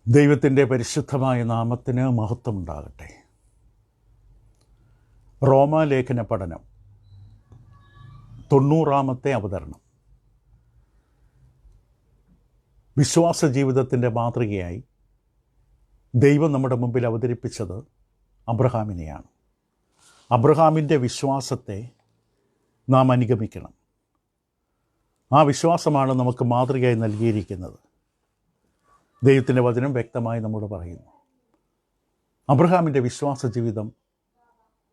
ദൈവത്തിൻ്റെ പരിശുദ്ധമായ നാമത്തിന് മഹത്വമുണ്ടാകട്ടെ. റോമാലേഖന പഠനം 90-ാമത്തെ അവതരണം. വിശ്വാസ ജീവിതത്തിൻ്റെ മാതൃകയായി ദൈവം നമ്മുടെ മുമ്പിൽ അവതരിപ്പിച്ചത് അബ്രഹാമിനെയാണ്. അബ്രഹാമിൻ്റെ വിശ്വാസത്തെ നാം അനുഗമിക്കണം. ആ വിശ്വാസമാണ് നമുക്ക് മാതൃകയായി നൽകിയിരിക്കുന്നത്. ദൈവത്തിൻ്റെ വചനം വ്യക്തമായി നമ്മോട് പറയുന്നു. അബ്രഹാമിൻ്റെ വിശ്വാസ ജീവിതം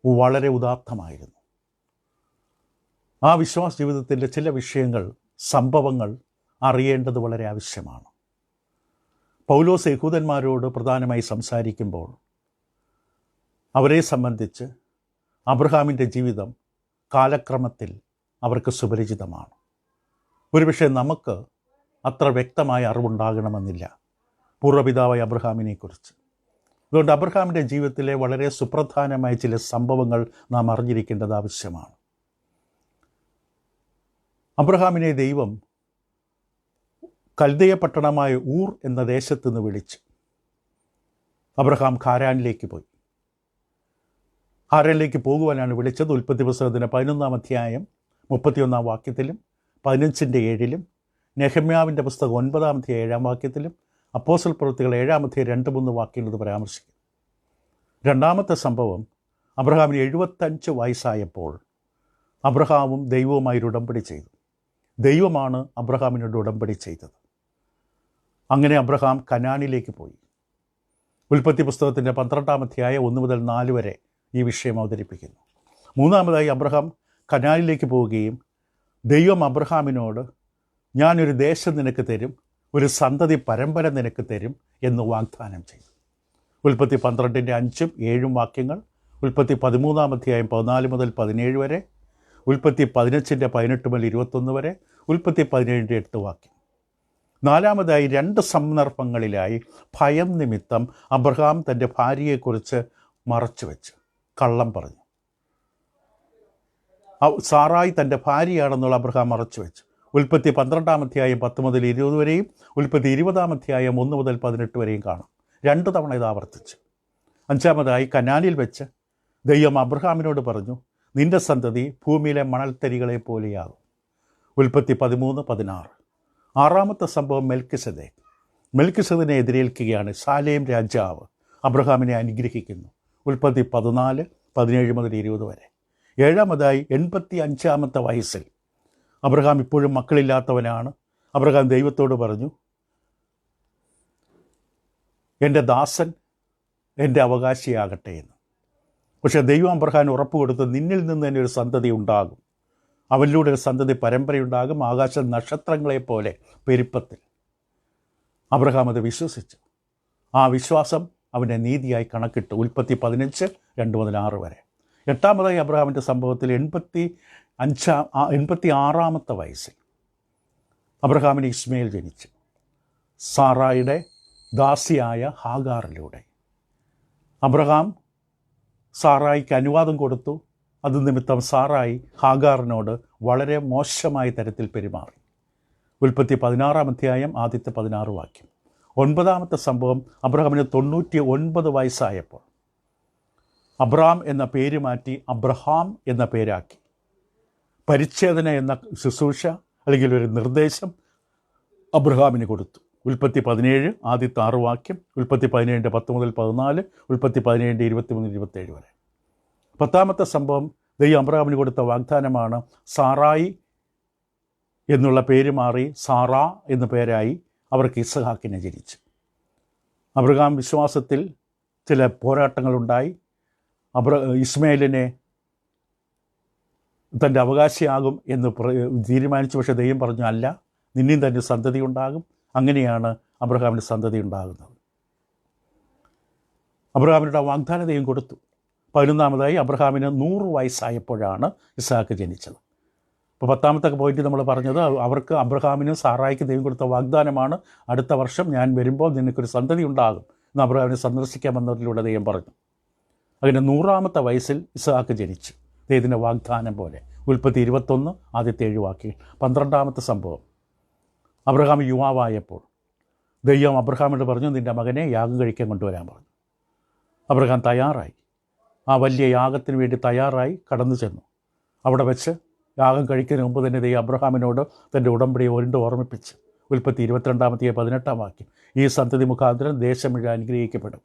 വളരെ ഉദാത്തമായിരുന്നു. ആ വിശ്വാസ ജീവിതത്തിൻ്റെ ചില വിഷയങ്ങൾ, സംഭവങ്ങൾ അറിയേണ്ടത് വളരെ ആവശ്യമാണ്. പൗലോസ് യഹൂദന്മാരോട് പ്രധാനമായി സംസാരിക്കുമ്പോൾ അവരെ സംബന്ധിച്ച് അബ്രഹാമിൻ്റെ ജീവിതം കാലക്രമത്തിൽ അവർക്ക് സുപരിചിതമാണ്. ഒരുപക്ഷെ നമുക്ക് അത്ര വ്യക്തമായ അറിവുണ്ടാകണമെന്നില്ല പൂർവ്വപിതാവായ അബ്രഹാമിനെക്കുറിച്ച്. അതുകൊണ്ട് അബ്രഹാമിൻ്റെ ജീവിതത്തിലെ വളരെ സുപ്രധാനമായ ചില സംഭവങ്ങൾ നാം അറിഞ്ഞിരിക്കേണ്ടത് ആവശ്യമാണ്. അബ്രഹാമിനെ ദൈവം കൽദയ പട്ടണമായ ഊർ എന്ന ദേശത്തു നിന്ന് വിളിച്ചു. അബ്രഹാം ഹാരാനിലേക്ക് പോയി. ഹാരാനിലേക്ക് പോകുവാനാണ് വിളിച്ചത്. ഉൽപ്പത്തി പുസ്തകത്തിൻ്റെ 11-ാം അധ്യായം 31-ാം വാക്യത്തിലും 15-7-ലും, നെഹമ്യാവിൻ്റെ പുസ്തകം 9-ാം അധ്യായം 7-ാം വാക്യത്തിലും, അപ്പോസ്തല പ്രവൃത്തികൾ 7-ാം അധ്യായം 2-3 വാക്യങ്ങൾ പരാമർശിക്കും. രണ്ടാമത്തെ സംഭവം, അബ്രഹാമിന് 75 വയസ്സായപ്പോൾ അബ്രഹാമും ദൈവവുമായി ഒരു ഉടമ്പടി ചെയ്തു. ദൈവമാണ് അബ്രഹാമിനോട് ഉടമ്പടി ചെയ്തത്. അങ്ങനെ അബ്രഹാം കനാനിലേക്ക് പോയി. ഉൽപ്പത്തി പുസ്തകത്തിൻ്റെ 12-ാം അധ്യായം 1 മുതൽ 4 വരെ ഈ വിഷയം അവതരിപ്പിക്കുന്നു. മൂന്നാമതായി അബ്രഹാം കനാനിലേക്ക് പോവുകയും ദൈവം അബ്രഹാമിനോട് ഞാനൊരു ദേശം നിനക്ക് തരും, ഒരു സന്തതി പരമ്പര നിനക്ക് തരും എന്ന് വാഗ്ദാനം ചെയ്തു. ഉൽപ്പത്തി 12-ന്റെ 5-ഉം 7-ഉം വാക്യങ്ങൾ, ഉൽപ്പത്തി 13-ാം അധ്യായം 14 മുതൽ 17 വരെ, ഉൽപ്പത്തി 15-ന്റെ 18 മുതൽ 21 വരെ, ഉൽപ്പത്തി 17-ന്റെ 8 വാക്യം. നാലാമതായി 2 സന്ദർഭങ്ങളിലായി ഭയം നിമിത്തം അബ്രഹാം തൻ്റെ ഭാര്യയെക്കുറിച്ച് മറച്ചു വെച്ച് കള്ളം പറഞ്ഞു. സാറായി തൻ്റെ ഭാര്യയാണെന്നുള്ള അബ്രഹാം മറച്ചു വെച്ചു. ഉൽപ്പത്തി 12-ാം അധ്യായം 10 മുതൽ 20 വരെയും, ഉൽപ്പത്തി 20-ാം അധ്യായം 1 മുതൽ 18 വരെയും കാണാം. 2 തവണ ഇത് ആവർത്തിച്ചു. അഞ്ചാമതായി കനാനിൽ വെച്ച് ദൈവം അബ്രഹാമിനോട് പറഞ്ഞു, നിന്റെ സന്തതി ഭൂമിയിലെ മണൽത്തരികളെ പോലെയാകും. ഉൽപ്പത്തി 13-16. ആറാമത്തെ സംഭവം മെൽക്കിസേദക്കിനെ എതിരേൽക്കുകയാണ്. സാലേം രാജാവ് അബ്രഹാമിനെ അനുഗ്രഹിക്കുന്നു. ഉൽപ്പത്തി 14, 17 മുതൽ 20 വരെ. ഏഴാമതായി 85-ാമത്തെ വയസ്സിൽ അബ്രഹാം ഇപ്പോഴും മക്കളില്ലാത്തവനാണ്. അബ്രഹാം ദൈവത്തോട് പറഞ്ഞു, എൻ്റെ ദാസൻ എൻ്റെ അവകാശിയാകട്ടെ എന്ന്. പക്ഷേ ദൈവം അബ്രഹാമിന് ഉറപ്പ് കൊടുത്ത് നിന്നിൽ നിന്ന് തന്നെ ഒരു സന്തതി ഉണ്ടാകും, അവനിലൂടെ ഒരു സന്തതി പരമ്പരയുണ്ടാകും, ആകാശ നക്ഷത്രങ്ങളെപ്പോലെ പെരുപ്പത്തിൽ. അബ്രഹാം അത് വിശ്വസിച്ചു. ആ വിശ്വാസം അവൻ്റെ നീതിയായി കണക്കിട്ടു. ഉൽപ്പത്തി 15, 2 മുതൽ 6 വരെ. എട്ടാമതായി അബ്രഹാമിൻ്റെ സംഭവത്തിൽ 86-ാമത്തെ വയസ്സിൽ അബ്രഹാമിന് ഇസ്മയേൽ ജനിച്ചു. സാറായുടെ ദാസിയായ ഹാഗാറിലൂടെ അബ്രഹാം സാറായിക്ക് അനുവാദം കൊടുത്തു. അത് നിമിത്തം സാറായി ഹാഗാറിനോട് വളരെ മോശമായ തരത്തിൽ പെരുമാറി. ഉൽപ്പത്തി 16-ാം അധ്യായം ആദ്യത്തെ 16 വാക്യം. 9-ാമത്തെ സംഭവം, അബ്രഹാമിന് 99 വയസ്സായപ്പോൾ അബ്രാം എന്ന പേര് മാറ്റി അബ്രഹാം എന്ന പേരാക്കി. പരിച്ഛേദന എന്ന ശുശ്രൂഷ അല്ലെങ്കിൽ ഒരു നിർദ്ദേശം അബ്രഹാമിന് കൊടുത്തു. ഉൽപ്പത്തി 17 ആദ്യത്തെ 6 വാക്യം, ഉൽപ്പത്തി 17-ന്റെ 10 മുതൽ 14, ഉൽപ്പത്തി 17-ന്റെ 23-27 വരെ. 10-ാമത്തെ സംഭവം, ദൈവം അബ്രഹാമിന് കൊടുത്ത വാഗ്ദാനമാണ്. സാറായി എന്നുള്ള പേര് മാറി സാറ എന്ന പേരായി അവർക്ക് ഇസ്ഹാക്കിനെ ജനിച്ചു. അബ്രഹാം വിശ്വാസത്തിൽ ചില പോരാട്ടങ്ങളുണ്ടായി. ഇസ്മയേലിനെ തൻ്റെ അവകാശിയാകും എന്ന് തീരുമാനിച്ചു. പക്ഷേ ദൈവം പറഞ്ഞു, അല്ല, നിന്നെയും തന്നെ സന്തതി ഉണ്ടാകും. അങ്ങനെയാണ് അബ്രഹാമിന് സന്തതി ഉണ്ടാകുന്നത്. അബ്രഹാമിനുള്ള വാഗ്ദാനം ദൈവം കൊടുത്തു. 11-ാമതായി അബ്രഹാമിന് 100 വയസ്സായപ്പോഴാണ് ഇസ്ഹാക്ക് ജനിച്ചത്. അപ്പോൾ 10-ാമത്തെ പോയിന്റ് നമ്മൾ പറഞ്ഞത്, അവർക്ക് അബ്രഹാമിനും സാറായിക്ക് ദൈവം കൊടുത്ത വാഗ്ദാനമാണ്, അടുത്ത വർഷം ഞാൻ വരുമ്പോൾ നിനക്കൊരു സന്തതി ഉണ്ടാകും എന്ന് അബ്രഹാമിനെ സന്ദർശിക്കാമെന്നതിലൂടെ ദൈവം പറഞ്ഞു. അങ്ങനെ 100-ാമത്തെ വയസ്സിൽ ഇസ്ഹാക്ക് ജനിച്ചു, ദൈവത്തിൻ്റെ വാഗ്ദാനം പോലെ. ഉൽപ്പത്തി 21 ആദ്യത്തെ 7 വാക്യങ്ങൾ. 12-ാമത്തെ സംഭവം, അബ്രഹാം യുവാവായപ്പോൾ ദൈവം അബ്രഹാമിനോട് പറഞ്ഞു, നിൻ്റെ മകനെ യാഗം കഴിക്കാൻ കൊണ്ടുവരാൻ പറഞ്ഞു. അബ്രഹാം തയ്യാറായി. ആ വലിയ യാഗത്തിന് വേണ്ടി തയ്യാറായി കടന്നു ചെന്നു. അവിടെ വെച്ച് യാഗം കഴിക്കുന്നതിന് മുമ്പ് തന്നെ ദൈവം അബ്രഹാമിനോട് തൻ്റെ ഉടമ്പടിയെ വീണ്ടും ഓർമ്മിപ്പിച്ച് ഉൽപ്പത്തി 22-18 വാക്യം, ഈ സന്തതി മുഖാന്തരം ദേശം മുഴുവൻ അനുഗ്രഹിക്കപ്പെടും.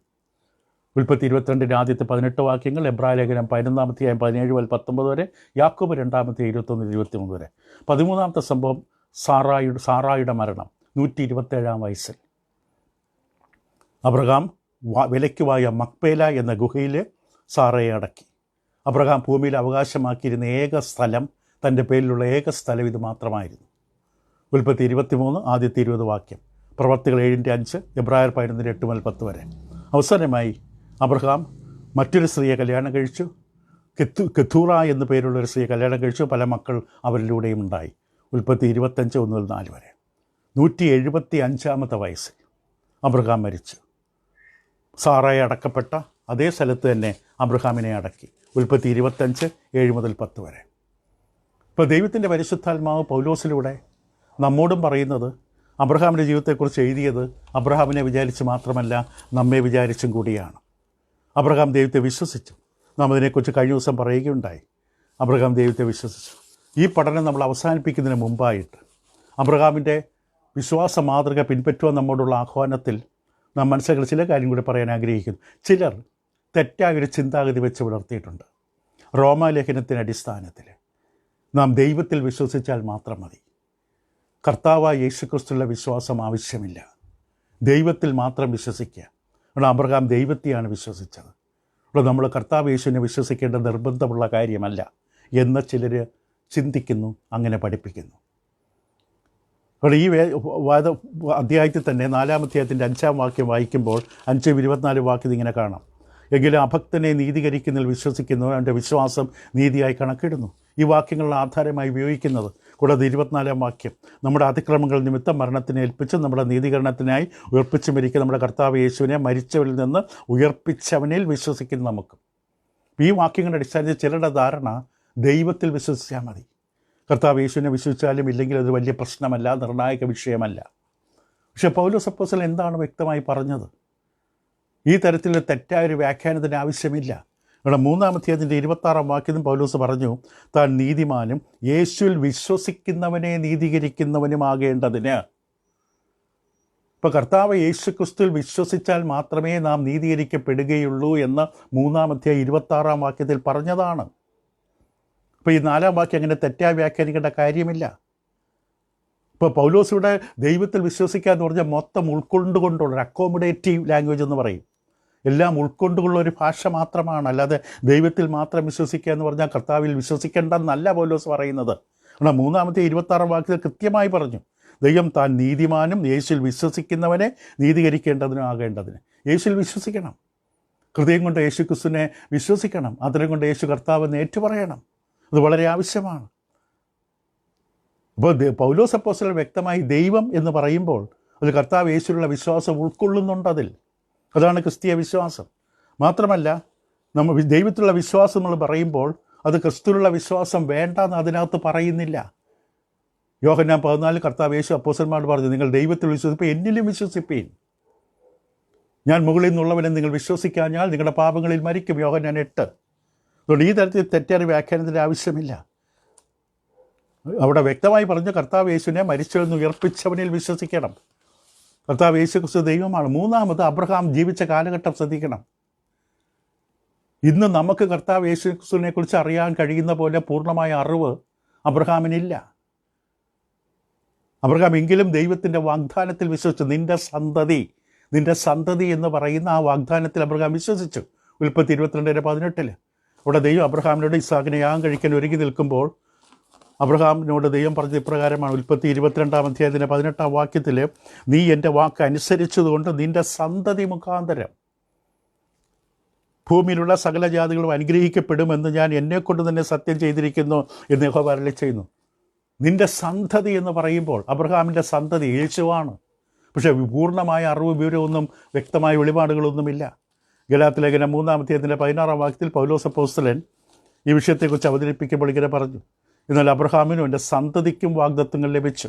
ഉൽപ്പത്തി 22 ആദ്യത്തെ 18 വാക്യങ്ങൾ, എബ്രായ ലേഖനം 11-17-19 വരെ, യാക്കോബ് 2-21-23 വരെ. 13-ാമത്തെ സംഭവം സാറായുടെ മരണം 127 വയസ്സിൽ. അബ്രഹാം വിലയ്ക്ക് വാങ്ങിയ മക്പേല എന്ന ഗുഹയിൽ സാറയെ അടക്കി. അബ്രഹാം ഭൂമിയിൽ അവകാശമാക്കിയിരുന്ന ഏക സ്ഥലം, തൻ്റെ പേരിലുള്ള ഏക സ്ഥലം ഇത് മാത്രമായിരുന്നു. ഉൽപ്പത്തി 23 ആദ്യത്തെ 20 വാക്യം, പ്രവർത്തികൾ 7-5, എബ്രായർ 11-8-10 വരെ. അവസാനമായി അബ്രഹാം മറ്റൊരു സ്ത്രീയെ കല്യാണം കഴിച്ചു. കെത്തൂറ എന്ന പേരുള്ളൊരു സ്ത്രീയെ കല്യാണം കഴിച്ചു. പല മക്കൾ അവരിലൂടെയും ഉണ്ടായി. ഉൽപ്പത്തി 25-1-4 വരെ. 175-ാമത്തെ വയസ്സിൽ അബ്രഹാം മരിച്ചു. സാറയെ അടക്കപ്പെട്ട അതേ സ്ഥലത്ത് തന്നെ അബ്രഹാമിനെ അടക്കി. ഉൽപ്പത്തി 25-7-10 വരെ. ഇപ്പോൾ ദൈവത്തിൻ്റെ പരിശുദ്ധാത്മാവ് പൗലോസിലൂടെ നമ്മോടും പറയുന്നത്, അബ്രഹാമിൻ്റെ ജീവിതത്തെക്കുറിച്ച് എഴുതിയത് അബ്രഹാമിനെ വിചാരിച്ച് മാത്രമല്ല, നമ്മെ വിചാരിച്ചും കൂടിയാണ്. അബ്രഹാം ദൈവത്തെ വിശ്വസിച്ചു. നാം അതിനെക്കുറിച്ച് കഴിഞ്ഞ ദിവസം പറയുകയുണ്ടായി. അബ്രഹാം ദൈവത്തെ വിശ്വസിച്ചു. ഈ പഠനം നമ്മൾ അവസാനിപ്പിക്കുന്നതിന് മുമ്പായിട്ട് അബ്രഹാമിൻ്റെ വിശ്വാസ മാതൃക പിൻപറ്റുവാൻ നമ്മോടുള്ള ആഹ്വാനത്തിൽ നാം മനസ്സിലാക്കുന്ന ചില കാര്യം കൂടി പറയാൻ ആഗ്രഹിക്കുന്നു. ചിലർ തെറ്റായൊരു ചിന്താഗതി വെച്ച് പുലർത്തിയിട്ടുണ്ട്. റോമാലേഖനത്തിൻ്റെ അടിസ്ഥാനത്തിൽ നാം ദൈവത്തിൽ വിശ്വസിച്ചാൽ മാത്രം മതി. കർത്താവായ യേശുക്രിസ്തുവിലുള്ള വിശ്വാസം ആവശ്യമില്ല. ദൈവത്തിൽ മാത്രം വിശ്വസിക്കുക. കാരണം അബ്രഹാം ദൈവത്തെയാണ് വിശ്വസിച്ചത്. അപ്പോൾ നമ്മൾ കർത്താവ് യേശുവിനെ വിശ്വസിക്കേണ്ട നിർബന്ധമുള്ള കാര്യമല്ല എന്ന് ചിലർ ചിന്തിക്കുന്നു, അങ്ങനെ പഠിപ്പിക്കുന്നു. അപ്പോൾ ഈ അധ്യായത്തിൽ തന്നെ 4-ാം അധ്യായത്തിൻ്റെ 5-ാം വാക്യം വായിക്കുമ്പോൾ 5-24 വാക്യം ഇങ്ങനെ കാണാം. എങ്കിലും അഭക്തനെ നീതീകരിക്കുന്നതിൽ വിശ്വസിക്കുന്നവർ അവൻ്റെ വിശ്വാസം നീതിയായി കണക്കിടുന്നു. ഈ വാക്യങ്ങളുടെ ആധാരമായി ഉപയോഗിക്കുന്നത്. കൂടാതെ 24-ാം വാക്യം, നമ്മുടെ അതിക്രമങ്ങൾ നിമിത്തം മരണത്തിനെ ഏൽപ്പിച്ച് നമ്മുടെ നീതീകരണത്തിനായി ഉയർപ്പിച്ചു മരിക്കുന്ന നമ്മുടെ കർത്താവ് യേശുവിനെ മരിച്ചവരിൽ നിന്ന് ഉയർപ്പിച്ചവനിൽ വിശ്വസിക്കുന്ന നമുക്ക്. ഈ വാക്യങ്ങളുടെ അടിസ്ഥാനത്തിൽ ചിലരുടെ ധാരണ ദൈവത്തിൽ വിശ്വസിച്ചാൽ മതി. കർത്താവ് യേശുവിനെ വിശ്വസിച്ചാലും ഇല്ലെങ്കിൽ അത് വലിയ പ്രശ്നമല്ല, നിർണായക വിഷയമല്ല. പക്ഷേ പൗലോസ് അപ്പോസ്തലൻ എന്താണ് വ്യക്തമായി പറഞ്ഞത്? ഈ തരത്തിലുള്ള തെറ്റായൊരു വ്യാഖ്യാനത്തിന് ആവശ്യമില്ല. ഇവിടെ 3-ാം അധ്യായത്തിൻ്റെ 26-ാം വാക്യത്തിൽ പൗലോസ് പറഞ്ഞു, താൻ നീതിമാനും യേശുവിൽ വിശ്വസിക്കുന്നവനെ നീതീകരിക്കുന്നവനുമാകേണ്ടതിന്. ഇപ്പോൾ കർത്താവ് യേശു ക്രിസ്തുവിൽ വിശ്വസിച്ചാൽ മാത്രമേ നാം നീതീകരിക്കപ്പെടുകയുള്ളൂ എന്ന് 3-ാം അധ്യായം 26-ാം വാക്യത്തിൽ പറഞ്ഞതാണ്. ഇപ്പോൾ ഈ 4-ാം വാക്യം അങ്ങനെ തെറ്റായി വ്യാഖ്യാനിക്കേണ്ട കാര്യമില്ല. ഇപ്പോൾ പൗലോസ് ഇവിടെ ദൈവത്തിൽ വിശ്വസിക്കുക എന്ന് പറഞ്ഞാൽ മൊത്തം ഉൾക്കൊണ്ടുകൊണ്ടുള്ള അക്കോമഡേറ്റീവ് ലാംഗ്വേജ് എന്ന് പറയും. എല്ലാം ഉൾക്കൊണ്ടുള്ള ഒരു ഭാഷ മാത്രമാണ്. അല്ലാതെ ദൈവത്തിൽ മാത്രം വിശ്വസിക്കുക എന്ന് പറഞ്ഞാൽ കർത്താവിൽ വിശ്വസിക്കേണ്ടെന്നല്ല പൗലോസ് പറയുന്നത്. എന്നാൽ 3-ാമത്തെ 26-ാം വാക്യത്തിൽ കൃത്യമായി പറഞ്ഞു, ദൈവം താൻ നീതിമാനും യേശുവിൽ വിശ്വസിക്കുന്നവനെ നീതീകരിക്കേണ്ടതിനും ആകേണ്ടതിന്. യേശുവിൽ വിശ്വസിക്കണം. ഹൃദയം കൊണ്ട് യേശു ക്രിസ്തുവിനെ വിശ്വസിക്കണം. അതിനെ കൊണ്ട് യേശു കർത്താവെന്ന് ഏറ്റുപറയണം. അത് വളരെ ആവശ്യമാണ്. അപ്പോൾ പൗലോസ് അപ്പോസ്തലൻ വ്യക്തമായി ദൈവം എന്ന് പറയുമ്പോൾ അത് കർത്താവ് യേശുവിലുള്ള വിശ്വാസം ഉൾക്കൊള്ളുന്നുണ്ട്. അതാണ് ക്രിസ്തീയ വിശ്വാസം. മാത്രമല്ല, നമ്മൾ ദൈവത്തിലുള്ള വിശ്വാസം നമ്മൾ പറയുമ്പോൾ അത് ക്രിസ്തുവിലുള്ള വിശ്വാസം വേണ്ടെന്ന് അതിനകത്ത് പറയുന്നില്ല. യോഹന്നാൻ 14 കർത്താവ് യേശു അപ്പോസ്തലന്മാരോട് പറഞ്ഞു, നിങ്ങൾ ദൈവത്തിൽ വിശ്വസിപ്പോൾ എന്നിലും വിശ്വസിപ്പീൻ. ഞാൻ മുകളിൽ നിന്നുള്ളവനെ നിങ്ങൾ വിശ്വസിക്കാഞ്ഞാൽ നിങ്ങളുടെ പാപങ്ങളിൽ മരിക്കും. യോഹന്നാൻ 8. അതുകൊണ്ട് ഈ തരത്തിൽ തെറ്റായ വ്യാഖ്യാനത്തിൻ്റെ ആവശ്യമില്ല. അവിടെ വ്യക്തമായി പറഞ്ഞു, കർത്താവ് യേശുവിനെ മരിച്ചവരിൽ നിന്ന് ഉയർപ്പിച്ചവനിൽ വിശ്വസിക്കണം. കർത്താവ് യേശു ക്രിസ്തു ദൈവമാണ്. 3-ാമത് അബ്രഹാം ജീവിച്ച കാലഘട്ടം ശ്രദ്ധിക്കണം. ഇന്ന് നമുക്ക് കർത്താവ് യേശു ക്രിസ്തുവിനെ കുറിച്ച് അറിയാൻ കഴിയുന്ന പോലെ പൂർണ്ണമായ അറിവ് അബ്രഹാമിനില്ല. അബ്രഹാം എങ്കിലും ദൈവത്തിൻ്റെ വാഗ്ദാനത്തിൽ വിശ്വസിച്ചു. നിൻ്റെ സന്തതി എന്ന് പറയുന്ന ആ വാഗ്ദാനത്തിൽ അബ്രഹാം വിശ്വസിച്ചു. ഉൽപ്പത്തി 22-18 അവിടെ ദൈവം അബ്രഹാമിനോട് ഇസ്ഹാക്കിനെ യാഗം കഴിക്കാൻ ഒരുങ്ങി നിൽക്കുമ്പോൾ അബ്രഹാമിനോട് ദൈവം പറഞ്ഞത് ഇപ്രകാരമാണ്. ഉൽപ്പത്തി 22-ാം അധ്യായത്തിൻ്റെ 18-ാം വാക്യത്തിൽ, നീ എൻ്റെ വാക്ക് അനുസരിച്ചതുകൊണ്ട് നിൻ്റെ സന്തതി മുഖാന്തരം ഭൂമിയിലുള്ള സകല ജാതികളും അനുഗ്രഹിക്കപ്പെടുമെന്ന് ഞാൻ എന്നെക്കൊണ്ട് തന്നെ സത്യം ചെയ്തിരിക്കുന്നു എന്ന് യഹോവ അരുളിച്ചെയ്യുന്നു. നിൻ്റെ സന്തതി എന്ന് പറയുമ്പോൾ അബ്രഹാമിൻ്റെ സന്തതി യേശുവാണ്. പക്ഷേ പൂർണ്ണമായ അറിവ് വിവരമൊന്നും വ്യക്തമായ വെളിപാടുകളൊന്നുമില്ല. ഗലാത്യ ലേഖനം 3-ാം അധ്യായത്തിൻ്റെ 16-ാം വാക്യത്തിൽ പൗലോസ് അപ്പോസ്തലൻ ഈ വിഷയത്തെക്കുറിച്ച് അവതരിപ്പിക്കുമ്പോൾ ഇങ്ങനെ പറഞ്ഞു, എന്നാൽ അബ്രഹാമിനും എൻ്റെ സന്തതിക്കും വാഗ്ദത്തങ്ങൾ ലഭിച്ചു.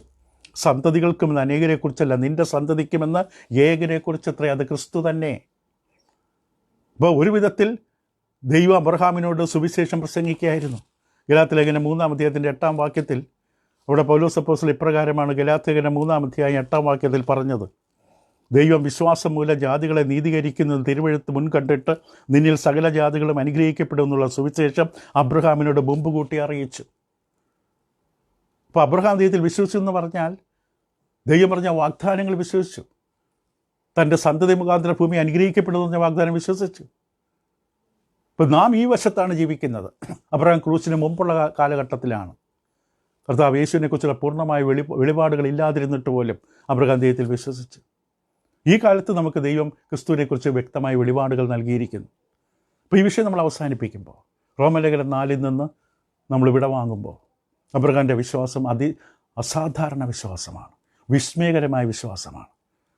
സന്തതികൾക്കുമെന്ന് അനേകരെക്കുറിച്ചല്ല, നിൻ്റെ സന്തതിക്കുമെന്ന് ഏകനെക്കുറിച്ചത്രേ, അത് ക്രിസ്തു തന്നെ. അപ്പോൾ ഒരു വിധത്തിൽ ദൈവം അബ്രഹാമിനോട് സുവിശേഷം പ്രസംഗിക്കുകയായിരുന്നു. ഗലാത്യലേഖനം 3-ാം അധ്യായത്തിൻ്റെ 8-ാം വാക്യത്തിൽ അവിടെ പൗലോസ് അപ്പോസ്തലൻ ഇപ്രകാരമാണ് ഗലാത്യലേഖനം 3-ാം അധ്യായം 8-ാം വാക്യത്തിൽ പറഞ്ഞത്: ദൈവം വിശ്വാസം മൂലം ജാതികളെ നീതീകരിക്കുന്നത് തിരുവെഴുത്ത് മുൻകണ്ടിട്ട് നിന്നിൽ സകല ജാതികളും അനുഗ്രഹിക്കപ്പെടുമെന്നുള്ള സുവിശേഷം അബ്രഹാമിനോട് മുമ്പ് കൂട്ടി അറിയിച്ചു. അപ്പോൾ അബ്രഹാം ദൈവത്തിൽ വിശ്വസിച്ചു എന്ന് പറഞ്ഞാൽ ദൈവം പറഞ്ഞ വാഗ്ദാനങ്ങൾ വിശ്വസിച്ചു. തൻ്റെ സന്തതി മുഖാന്തര ഭൂമി അനുഗ്രഹിക്കപ്പെടുമെന്ന വാഗ്ദാനം വിശ്വസിച്ചു. ഇപ്പം നാം ഈ വശത്താണ് ജീവിക്കുന്നത്. അബ്രഹാം ക്രൂസിന് മുമ്പുള്ള കാലഘട്ടത്തിലാണ്. കർത്താവ് യേശുവിനെക്കുറിച്ചുള്ള പൂർണ്ണമായ വെളിപാടുകൾ ഇല്ലാതിരുന്നിട്ട് പോലും അബ്രഹാം ദൈവത്തിൽ വിശ്വസിച്ചു. ഈ കാലത്ത് നമുക്ക് ദൈവം ക്രിസ്തുവിനെക്കുറിച്ച് വ്യക്തമായ വെളിപാടുകൾ നൽകിയിരിക്കുന്നു. അപ്പോൾ ഈ വിഷയം നമ്മൾ അവസാനിപ്പിക്കുമ്പോൾ റോമലേഖനം 4-ൽ നിന്ന് നമ്മൾ വിടവാങ്ങുമ്പോൾ അബ്രഹാമിൻ്റെ വിശ്വാസം അസാധാരണ വിശ്വാസമാണ്, വിസ്മയകരമായ വിശ്വാസമാണ്.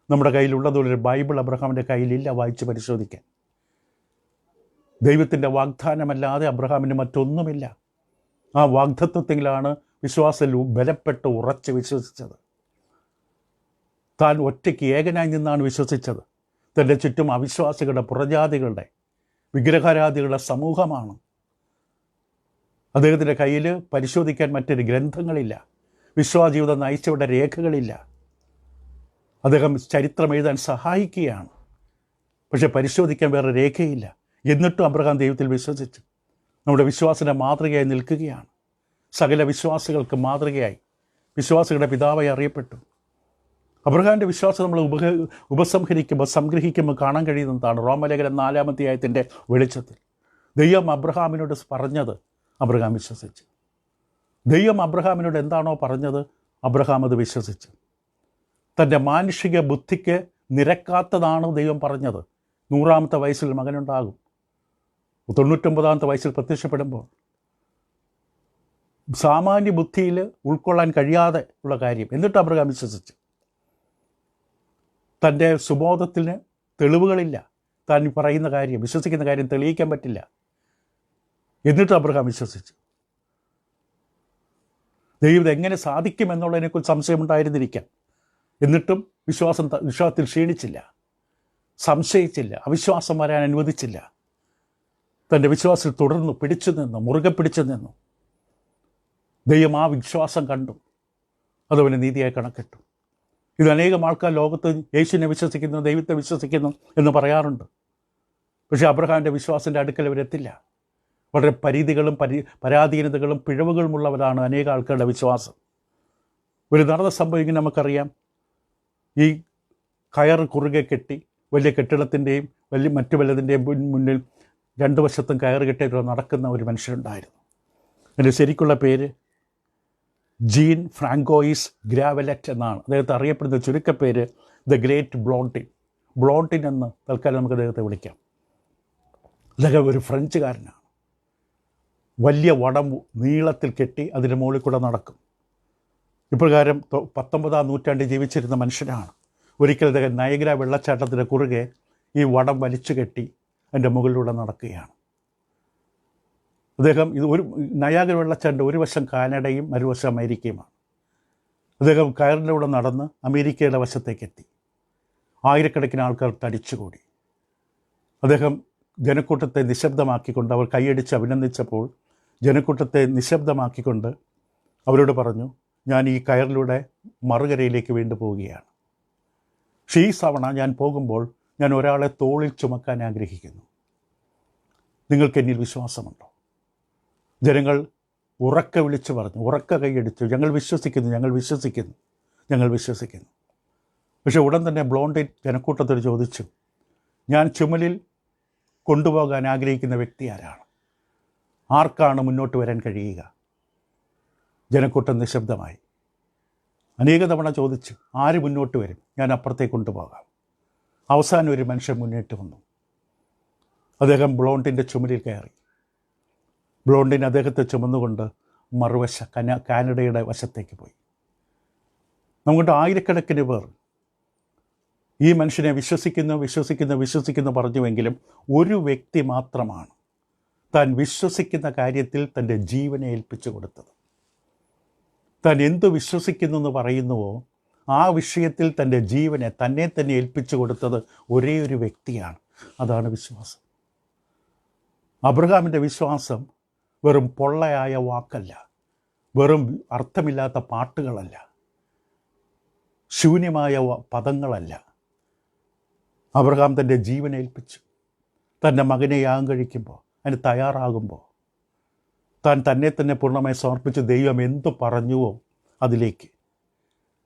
നമ്മുടെ കയ്യിലുള്ളതുപോലെ ബൈബിൾ അബ്രഹാമിൻ്റെ കയ്യിലില്ല വായിച്ച് പരിശോധിക്കാൻ. ദൈവത്തിൻ്റെ വാഗ്ദാനമല്ലാതെ അബ്രഹാമിന് മറ്റൊന്നുമില്ല. ആ വാഗ്ദത്വത്തിലാണ് വിശ്വാസത്തിൽ ബലപ്പെട്ട് ഉറച്ച് വിശ്വസിച്ചത്. താൻ ഒറ്റയ്ക്ക് ഏകനായി നിന്നാണ് വിശ്വസിച്ചത്. തൻ്റെ ചുറ്റും അവിശ്വാസികളുടെ, പുറജാതികളുടെ, വിഗ്രഹാരാധികളുടെ സമൂഹമാണ്. അദ്ദേഹത്തിൻ്റെ കയ്യിൽ പരിശോധിക്കാൻ മറ്റൊരു ഗ്രന്ഥങ്ങളില്ല, വിശ്വാസജീവിതം നയിച്ചവരുടെ രേഖകളില്ല. അദ്ദേഹം ചരിത്രം എഴുതാൻ സഹായിക്കുകയാണ്, പക്ഷെ പരിശോധിക്കാൻ വേറെ രേഖയില്ല. എന്നിട്ടും അബ്രഹാം ദൈവത്തിൽ വിശ്വസിച്ചു. നമ്മുടെ വിശ്വാസത്തിൻ്റെ മാതൃകയായി നിൽക്കുകയാണ്. സകല വിശ്വാസികൾക്ക് മാതൃകയായി, വിശ്വാസികളുടെ പിതാവായി അറിയപ്പെട്ടു. അബ്രഹാമിൻ്റെ വിശ്വാസം നമ്മൾ സംഗ്രഹിക്കുമ്പോൾ കാണാൻ കഴിയുന്നതാണ് റോമലേഖനം 4-ാം അധ്യായത്തിൻ്റെ വെളിച്ചത്തിൽ. ദൈവം അബ്രഹാമിനോട് പറഞ്ഞത് അബ്രഹാം വിശ്വസിച്ചു. ദൈവം അബ്രഹാമിനോട് എന്താണോ പറഞ്ഞത് അബ്രഹാം അത് വിശ്വസിച്ചു. തൻ്റെ മാനുഷിക ബുദ്ധിക്ക് നിരക്കാത്തതാണ് ദൈവം പറഞ്ഞത്. 100-ാമത്തെ വയസ്സിൽ മകനുണ്ടാകും, 99-ാമത്തെ വയസ്സിൽ പ്രത്യക്ഷപ്പെടുമ്പോൾ സാമാന്യ ബുദ്ധിയിൽ ഉൾക്കൊള്ളാൻ കഴിയാതെ ഉള്ള കാര്യം. എന്നിട്ട് അബ്രഹാം വിശ്വസിച്ചു. തൻ്റെ സുബോധത്തിന് തെളിവുകളില്ല. താൻ പറയുന്ന കാര്യം, വിശ്വസിക്കുന്ന കാര്യം തെളിയിക്കാൻ പറ്റില്ല. എന്നിട്ട് അബ്രഹാം വിശ്വസിച്ചു. ദൈവം എങ്ങനെ സാധിക്കുമെന്നുള്ളതിനെക്കുറിച്ച് സംശയമുണ്ടായിരുന്നിരിക്കാം. എന്നിട്ടും വിശ്വാസത്തിൽ ക്ഷീണിച്ചില്ല, സംശയിച്ചില്ല, അവിശ്വാസം വരാൻ അനുവദിച്ചില്ല. തൻ്റെ വിശ്വാസത്തിൽ തുടർന്നു പിടിച്ചു നിന്നു, മുറുകെ പിടിച്ചു നിന്നു. ദൈവം ആ വിശ്വാസം കണ്ടു, അതവന് നീതിയായി കണക്കിട്ടു. ഇത് അനേകം ആൾക്കാർ ലോകത്ത് യേശുവിനെ വിശ്വസിക്കുന്നു, ദൈവത്തെ വിശ്വസിക്കുന്നു എന്ന് പറയാറുണ്ട്. പക്ഷേ അബ്രഹാമിൻ്റെ വിശ്വാസത്തിൻ്റെ അടുക്കൽ അവരെത്തില്ല. വളരെ പരിധികളും പരാധീനതകളും പിഴവുകളുമുള്ളവരാണ് അനേക ആൾക്കാരുടെ വിശ്വാസം. ഒരു നടന്ന സംഭവം ഇങ്ങനെ നമുക്കറിയാം. ഈ കയർ കുറുകെ കെട്ടി വലിയ കെട്ടിടത്തിൻ്റെയും മറ്റു വല്ലതിൻ്റെയും മുന്നിൽ 2 വശത്തും കയർ കെട്ടിയിട്ട് നടക്കുന്ന ഒരു മനുഷ്യനുണ്ടായിരുന്നു. എൻ്റെ ശരിക്കുള്ള പേര് ജീൻ ഫ്രാങ്കോയിസ് ഗ്രാവലറ്റ് എന്നാണ്. അദ്ദേഹത്തെ അറിയപ്പെടുന്ന ചുരുക്കപ്പേര് ദ ഗ്രേറ്റ് ബ്ലോണ്ടിൻ എന്ന് തൽക്കാലം നമുക്ക് അദ്ദേഹത്തെ വിളിക്കാം. അദ്ദേഹം ഒരു ഫ്രഞ്ചുകാരനാണ്. വലിയ വടം നീളത്തിൽ കെട്ടി അതിൻ്റെ മുകളിൽ കൂടെ നടക്കും. ഇപ്രകാരം 19-ാം നൂറ്റാണ്ടിൽ ജീവിച്ചിരുന്ന മനുഷ്യനാണ്. ഒരിക്കൽ അദ്ദേഹം നയഗ്ര വെള്ളച്ചാട്ടത്തിൻ്റെ കുറുകെ ഈ വടം വലിച്ചു കെട്ടി അതിൻ്റെ മുകളിലൂടെ നടക്കുകയാണ്. അദ്ദേഹം ഒരു നയാഗ്ര വെള്ളച്ചാട്ടൻ്റെ ഒരു വശം കാനഡയും മറുവശം അമേരിക്കയുമാണ്. അദ്ദേഹം കയറിലൂടെ നടന്ന് അമേരിക്കയുടെ വശത്തേക്കെത്തി. ആയിരക്കണക്കിന് ആൾക്കാർ തടിച്ചുകൂടി. അദ്ദേഹം ജനക്കൂട്ടത്തെ നിശബ്ദമാക്കിക്കൊണ്ട്, അവർ കൈയടിച്ച് അഭിനന്ദിച്ചപ്പോൾ ജനക്കൂട്ടത്തെ നിശബ്ദമാക്കിക്കൊണ്ട് അവരോട് പറഞ്ഞു, ഞാൻ ഈ കയറിലൂടെ മറുകരയിലേക്ക് വീണ്ടും പോവുകയാണ്. പക്ഷേ ഈ തവണ ഞാൻ പോകുമ്പോൾ ഞാൻ ഒരാളെ തോളിൽ ചുമക്കാൻ ആഗ്രഹിക്കുന്നു. നിങ്ങൾക്ക് എന്നിൽ വിശ്വാസമുണ്ടോ? ജനങ്ങൾ ഉറക്കെ വിളിച്ചു പറഞ്ഞു, ഉറക്കെ കൈയടിച്ചു, ഞങ്ങൾ വിശ്വസിക്കുന്നു. പക്ഷേ ഉടൻ തന്നെ ബ്ലോണ്ടിൻ ജനക്കൂട്ടത്തോട് ചോദിച്ചു, ഞാൻ ചുമലിൽ കൊണ്ടുപോകാൻ ആഗ്രഹിക്കുന്ന വ്യക്തി ആരാണ്? ആർക്കാണ് മുന്നോട്ട് വരാൻ കഴിയുക? ജനക്കൂട്ടം നിശബ്ദമായി. അനേക തവണ ചോദിച്ചു, ആര് മുന്നോട്ട് വരും? ഞാൻ അപ്പുറത്തേക്ക് കൊണ്ടുപോകാം. അവസാനം ഒരു മനുഷ്യൻ മുന്നേറ്റ് വന്നു. അദ്ദേഹം ബ്ലോണ്ടിൻ്റെ ചുമലിൽ കയറി. ബ്ലോണ്ടിൻ അദ്ദേഹത്തെ ചുമന്നുകൊണ്ട് കാനഡയുടെ വശത്തേക്ക് പോയി. നമുക്ക് ആയിരക്കണക്കിന് പേർ ഈ മനുഷ്യനെ വിശ്വസിക്കുന്നു പറഞ്ഞുവെങ്കിലും ഒരു വ്യക്തി മാത്രമാണ് താൻ വിശ്വസിക്കുന്ന കാര്യത്തിൽ തൻ്റെ ജീവനെ ഏൽപ്പിച്ചു കൊടുത്തത്. താൻ എന്തു വിശ്വസിക്കുന്നു എന്ന് പറയുന്നുവോ ആ വിഷയത്തിൽ തൻ്റെ ജീവനെ തന്നെ തന്നെ ഏൽപ്പിച്ചു കൊടുത്തത് ഒരേ ഒരു വ്യക്തിയാണ്. അതാണ് വിശ്വാസം. അബ്രഹാമിൻ്റെ വിശ്വാസം വെറും പൊള്ളയായ വാക്കല്ല, വെറും അർത്ഥമില്ലാത്ത പാട്ടുകളല്ല, ശൂന്യമായ പദങ്ങളല്ല. അബ്രഹാം തൻ്റെ ജീവനെ ഏൽപ്പിച്ചു. തൻ്റെ മകനെ യാഗം കഴിക്കുമ്പോൾ, അതിന് തയ്യാറാകുമ്പോൾ താൻ തന്നെ തന്നെ പൂർണ്ണമായി സമർപ്പിച്ച് ദൈവം എന്തു പറഞ്ഞുവോ അതിലേക്ക്.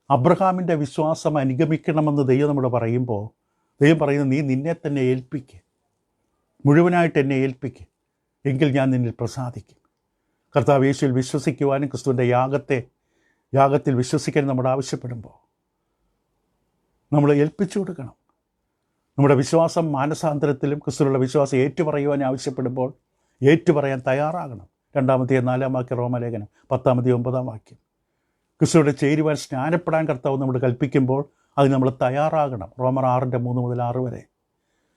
അബ്രഹാമിൻ്റെ വിശ്വാസം അനുഗമിക്കണമെന്ന് ദൈവം നമ്മൾ പറയുമ്പോൾ ദൈവം പറയുന്നത്, നീ നിന്നെ തന്നെ ഏൽപ്പിക്ക്, മുഴുവനായിട്ട് എന്നെ ഏൽപ്പിക്ക്, എങ്കിൽ ഞാൻ നിന്നിൽ പ്രസാദിക്കും. കർത്താവ് യേശുവിൽ വിശ്വസിക്കുവാനും ക്രിസ്തുവിൻ്റെ യാഗത്തിൽ വിശ്വസിക്കാൻ നമ്മൾ ആവശ്യപ്പെടുമ്പോൾ നമ്മൾ ഏൽപ്പിച്ചു കൊടുക്കണം. നമ്മുടെ വിശ്വാസം മാനസാന്തരത്തിലും ക്രിസ്തുവിലുള്ള വിശ്വാസം ഏറ്റുപറയുവാൻ ആവശ്യപ്പെടുമ്പോൾ ഏറ്റുപറയാൻ തയ്യാറാകണം. 2-ാമത്തെ 4-ാം വാക്യം റോമലേഖനം 10-ാമത്തെ 9-ാം വാക്യം. ക്രിസ്തുവോട് ചേരുവാൻ സ്നാനപ്പെടാൻ കർത്താവ് നമ്മൾ കൽപ്പിക്കുമ്പോൾ അത് നമ്മൾ തയ്യാറാകണം. റോമർ 6:3-6 വരെ.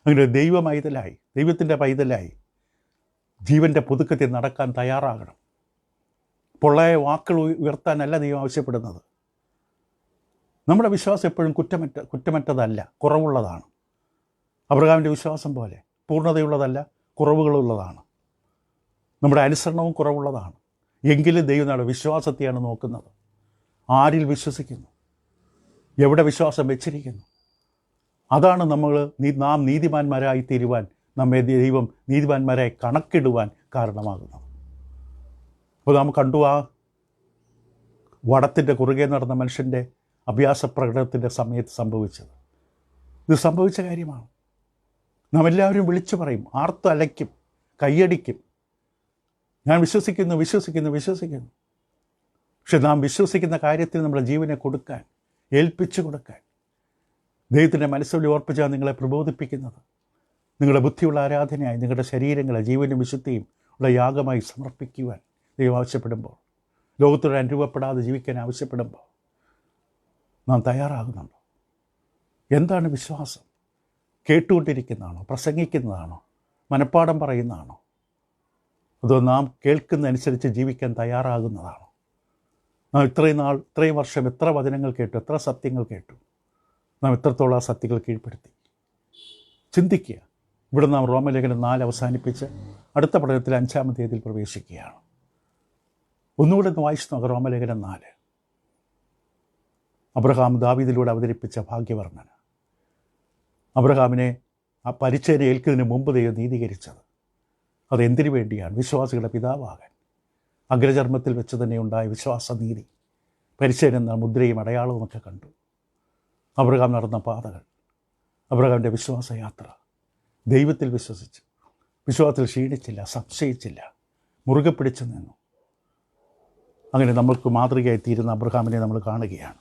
അങ്ങനെ ദൈവത്തിൻ്റെ പൈതലായി ജീവൻ്റെ പുതുക്കത്തിൽ നടക്കാൻ തയ്യാറാകണം. പൊള്ളയായ വാക്കുകൾ ഉയർത്താനല്ല ദൈവം ആവശ്യപ്പെടുന്നത്. നമ്മുടെ വിശ്വാസം എപ്പോഴും കുറ്റമറ്റതല്ല, കുറവുള്ളതാണ്. അബ്രഹാമിൻ്റെ വിശ്വാസം പോലെ പൂർണ്ണതയുള്ളതല്ല, കുറവുകളുള്ളതാണ്. നമ്മുടെ അനുസരണവും കുറവുള്ളതാണ്. എങ്കിലും ദൈവം നമ്മുടെ വിശ്വാസത്തെയാണ് നോക്കുന്നത്. ആരിൽ വിശ്വസിക്കുന്നു, എവിടെ വിശ്വാസം വെച്ചിരിക്കുന്നു, അതാണ് നാം നീതിമാന്മാരായി തീരുവാൻ, നമ്മെ ദൈവം നീതിമാന്മാരായി കണക്കിടുവാൻ കാരണമാകുന്നത്. അപ്പോൾ നാം കണ്ടു ആ വടത്തിൻ്റെ കുറുകെ നടന്ന മനുഷ്യൻ്റെ അഭ്യാസ പ്രകടനത്തിൻ്റെ സമയത്ത് സംഭവിച്ചത്. ഇത് സംഭവിച്ച കാര്യമാണ്. നാം എല്ലാവരും വിളിച്ചു പറയും, ആർത്ത് അലയ്ക്കും, കയ്യടിക്കും, ഞാൻ വിശ്വസിക്കുന്നു. പക്ഷെ നാം വിശ്വസിക്കുന്ന കാര്യത്തിൽ നമ്മുടെ ജീവനെ കൊടുക്കാൻ, ഏൽപ്പിച്ചു കൊടുക്കാൻ ദൈവത്തിൻ്റെ മനസ്സുകളിൽ ഓർപ്പിച്ചാണ് നിങ്ങളെ പ്രബോധിപ്പിക്കുന്നത്. നിങ്ങളുടെ ബുദ്ധിയുള്ള ആരാധനയായി നിങ്ങളുടെ ശരീരങ്ങളെ ജീവനും വിശുദ്ധിയും ഉള്ള യാഗമായി സമർപ്പിക്കുവാൻ ദൈവം ആവശ്യപ്പെടുമ്പോൾ, ലോകത്തോട് അനുരൂപപ്പെടാതെ ജീവിക്കാൻ ആവശ്യപ്പെടുമ്പോൾ നാം തയ്യാറാകുന്നുണ്ടോ? എന്താണ് വിശ്വാസം? കേട്ടുകൊണ്ടിരിക്കുന്നതാണോ? പ്രസംഗിക്കുന്നതാണോ? മനഃപ്പാഠം പറയുന്നതാണോ? അതോ നാം കേൾക്കുന്നതനുസരിച്ച് ജീവിക്കാൻ തയ്യാറാകുന്നതാണോ? നാം ഇത്രയും വർഷം എത്ര വചനങ്ങൾ കേട്ടു, എത്ര സത്യങ്ങൾ കേട്ടു, നാം എത്രത്തോളം ആ സത്യങ്ങൾ കീഴ്പ്പെടുത്തി? ചിന്തിക്കുക. ഇവിടെ നാം റോമലേഖനം 4 അവസാനിപ്പിച്ച് അടുത്ത പഠനത്തിൽ 5-ാം അധ്യായത്തിൽ പ്രവേശിക്കുകയാണ്. ഒന്നുകൂടെ ഒന്ന് വായിച്ചു നോക്കാം. റോമലേഖനം 4. അബ്രഹാം ദാവീദിലൂടെ അവതരിപ്പിച്ച ഭാഗ്യവർണ്ണന. അബ്രഹാമിനെ ആ പരിച്ഛേദന ഏൽക്കുന്നതിന് മുമ്പ് ദൈവം നീതീകരിച്ചത് അതെന്തിനു വേണ്ടിയാണ്? വിശ്വാസികളുടെ പിതാവാകാൻ. അഗ്രചർമ്മത്തിൽ വെച്ച് തന്നെ ഉണ്ടായ വിശ്വാസനീതി, പരിച്ഛേദന എന്ന മുദ്രയും അടയാളവുമൊക്കെ കണ്ടു. അബ്രഹാം നടന്ന പാതകൾ, അബ്രഹാമിൻ്റെ വിശ്വാസയാത്ര, ദൈവത്തിൽ വിശ്വസിച്ചു, വിശ്വാസത്തിൽ ക്ഷീണിച്ചില്ല, സംശയിച്ചില്ല, മുറുകെ പിടിച്ചു നിന്നു. അങ്ങനെ നമ്മൾക്ക് മാതൃകയായി തീരുന്ന അബ്രഹാമിനെ നമ്മൾ കാണുകയാണ്.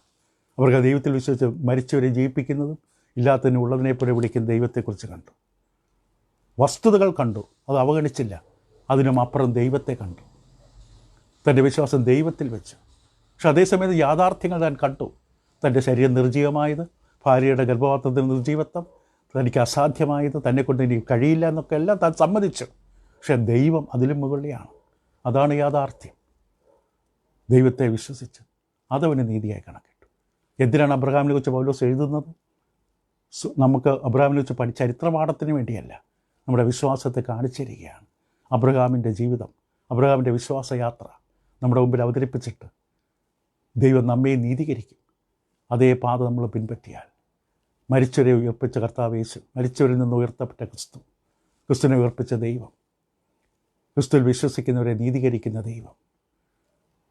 അബ്രഹാം ദൈവത്തിൽ വിശ്വസിച്ച് മരിച്ചവരെ ജീവിപ്പിക്കുന്നതും ഇല്ലാത്തതിന് ഉള്ളതിനെപ്പോലെ വിളിക്കുന്ന ദൈവത്തെക്കുറിച്ച് കണ്ടു. വസ്തുതകൾ കണ്ടു, അത് അവഗണിച്ചില്ല. അതിനും അപ്പുറം ദൈവത്തെ കണ്ടു. തൻ്റെ വിശ്വാസം ദൈവത്തിൽ വെച്ചു. പക്ഷെ അതേസമയത്ത് യാഥാർത്ഥ്യങ്ങൾ താൻ കണ്ടു. തൻ്റെ ശരീരം നിർജ്ജീവമായത്, ഭാര്യയുടെ ഗർഭപാത്രത്തിൽ നിർജ്ജീവത്വം, തനിക്ക് അസാധ്യമായത്, തന്നെക്കൊണ്ട് ഇനി കഴിയില്ല എന്നൊക്കെ എല്ലാം താൻ സമ്മതിച്ചു. പക്ഷെ ദൈവം അതിലും മുകളിലാണ്. അതാണ് യാഥാർത്ഥ്യം. ദൈവത്തെ വിശ്വസിച്ച് അതവന് നീതിയായി കണക്കിട്ടു. എന്തിനാണ് അബ്രഹാമിനെ കുറിച്ച് പൗലോസ് എഴുതുന്നത്? നമുക്ക് അബ്രഹാമിനെ കുറിച്ച് ചരിത്രപാഠത്തിന് വേണ്ടിയല്ല, നമ്മുടെ വിശ്വാസത്തെ കാണിച്ചിരിക്കുകയാണ്. അബ്രഹാമിൻ്റെ ജീവിതം, അബ്രഹാമിൻ്റെ വിശ്വാസയാത്ര നമ്മുടെ മുമ്പിൽ അവതരിപ്പിച്ചിട്ട് ദൈവം നമ്മെ നീതീകരിക്കും. അതേ പാത നമ്മൾ പിൻപറ്റിയാൽ മരിച്ചവരെ ഉയർപ്പിച്ച കർത്താവ് യേശു, മരിച്ചവരിൽ നിന്ന് ഉയർത്തപ്പെട്ട ക്രിസ്തുവിനെ ഉയർപ്പിച്ച ദൈവം, ക്രിസ്തുവിൽ വിശ്വസിക്കുന്നവരെ നീതീകരിക്കുന്ന ദൈവം.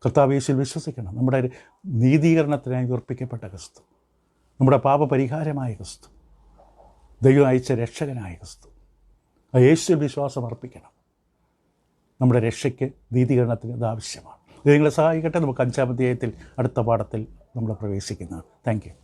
കർത്താവ് യേശുവിൽ വിശ്വസിക്കണം. നമ്മുടെ നീതീകരണത്തിനായി ഉയർപ്പിക്കപ്പെട്ട ക്രിസ്തു, നമ്മുടെ പാപപരിഹാരമായ ക്രിസ്തു, ദൈവം അയച്ച രക്ഷകനായ ക്രിസ്തു, ആ യേശുവിൽ വിശ്വാസം അർപ്പിക്കണം. നമ്മുടെ രക്ഷയ്ക്ക് നീതീകരണത്തിന് ഇത് ആവശ്യമാണ്. ഇത് നിങ്ങളെ സഹായിക്കട്ടെ. നമുക്ക് 5-ാം അധ്യായത്തിൽ അടുത്ത പാഠത്തിൽ നമ്മൾ പ്രവേശിക്കുന്നതാണ്. Thank you.